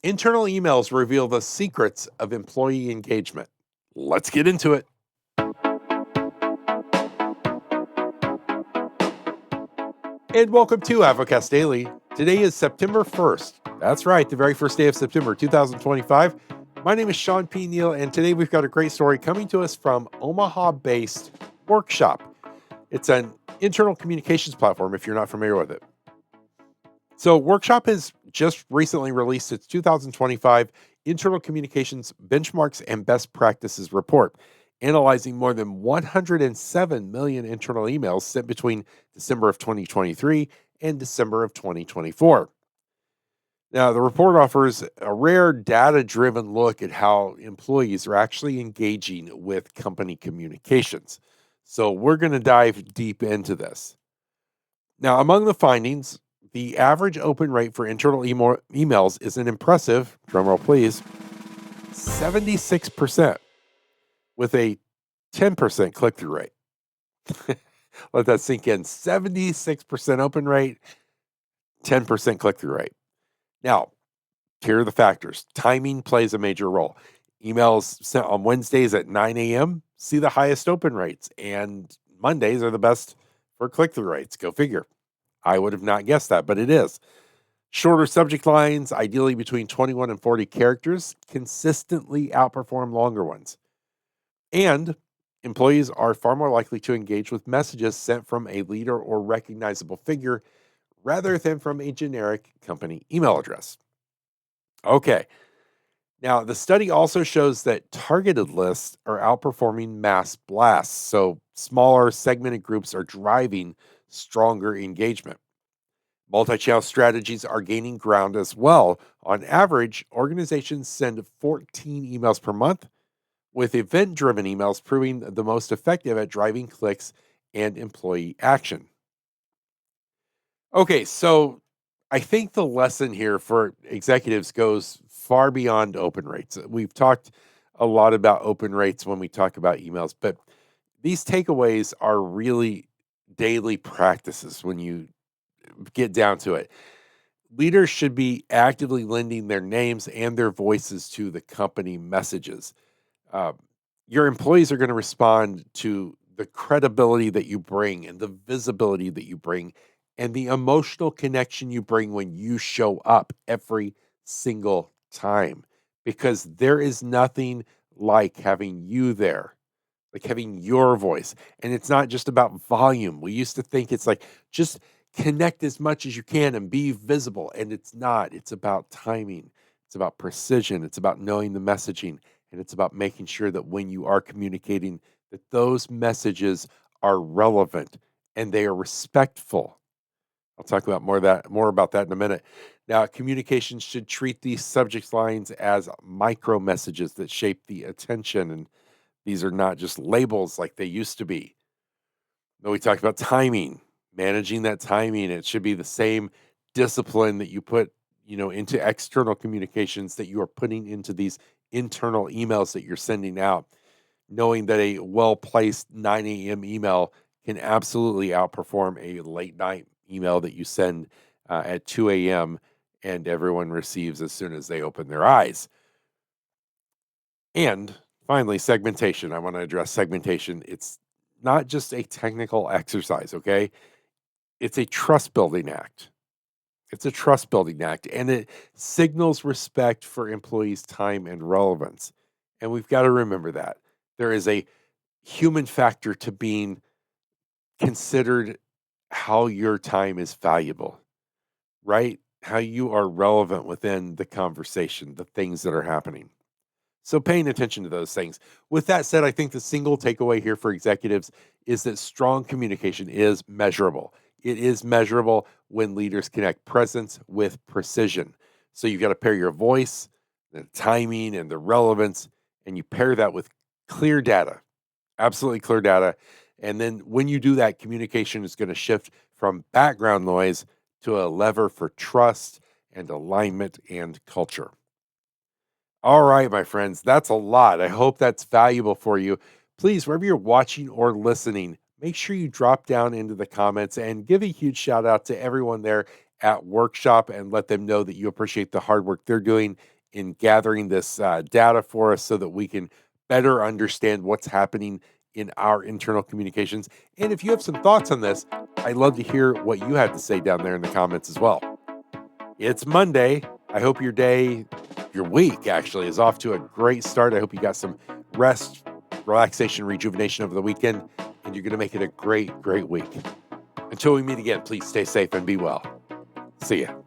Internal emails reveal the secrets of employee engagement. Let's get into it. And welcome to AdvoCast Daily. Today is September 1st. That's right, the very first day of September 2025. My name is Shawn Neal, and today we've got a great story coming to us from Omaha-based Workshop. It's an internal communications platform if you're not familiar with it. So Workshop has just recently released its 2025 Internal Communications Benchmarks and Best Practices Report, analyzing more than 107 million internal emails sent between December of 2023 and December of 2024. Now, the report offers a rare data-driven look at how employees are actually engaging with company communications. So we're going to dive deep into this. Now, among the findings, the average open rate for internal emails is an impressive, drumroll please, 76%, with a 10% click-through rate. Let that sink in. 76% open rate, 10% click-through rate. Now, here are the factors. Timing plays a major role. Emails sent on Wednesdays at 9 a.m. see the highest open rates, and Mondays are the best for click-through rates. Go figure. I would have not guessed that, but it is. Shorter subject lines, ideally between 21 and 40 characters, consistently outperform longer ones. And employees are far more likely to engage with messages sent from a leader or recognizable figure rather than from a generic company email address. Okay. Now, the study also shows that targeted lists are outperforming mass blasts. So smaller segmented groups are driving stronger engagement. Multi-channel strategies are gaining ground as well. On average, organizations send 14 emails per month, with event-driven emails proving the most effective at driving clicks and employee action. Okay, so I think the lesson here for executives goes far beyond open rates. We've talked a lot about open rates when we talk about emails, but these takeaways are really daily practices when you get down to it. Leaders should be actively lending their names and their voices to the company messages. Your employees are going to respond to the credibility that you bring and the visibility that you bring and the emotional connection you bring when you show up every single time, because there is nothing like having you there, like having your voice. And it's not just about volume. We used to think it's like just connect as much as you can and be visible. And it's not. It's about timing. It's about precision. It's about knowing the messaging. And it's about making sure that when you are communicating, that those messages are relevant and they are respectful. I'll talk about more about that in a minute. Now, communications should treat these subject lines as micro messages that shape the attention, and these are not just labels like they used to be. Then we talked about timing, managing that timing. It should be the same discipline that you put, into external communications that you are putting into these internal emails that you're sending out, knowing that a well-placed 9 a.m. email can absolutely outperform a late night email that you send at 2 a.m. and everyone receives as soon as they open their eyes. And finally, segmentation. I want to address segmentation. It's not just a technical exercise, okay? It's a trust-building act. It's a trust-building act, and it signals respect for employees' time and relevance. And we've got to remember that. There is a human factor to being considered how your time is valuable, right? How you are relevant within the conversation, the things that are happening. So paying attention to those things. With that said, I think the single takeaway here for executives is that strong communication is measurable. It is measurable when leaders connect presence with precision. So you've got to pair your voice, the timing, and the relevance, and you pair that with clear data, absolutely clear data. And then when you do that, communication is going to shift from background noise to a lever for trust and alignment and culture. All right, my friends, that's a lot. I hope that's valuable for you. Please, wherever you're watching or listening, make sure you drop down into the comments and give a huge shout out to everyone there at workshop and let them know that you appreciate the hard work they're doing in gathering this data for us so that we can better understand what's happening in our internal communications. And if you have some thoughts on this, I'd love to hear what you have to say down there in the comments as well. It's Monday. I hope your day, your week actually, is off to a great start. I hope you got some rest, relaxation, rejuvenation over the weekend, and you're going to make it a great, great week. Until we meet again, please stay safe and be well. See ya.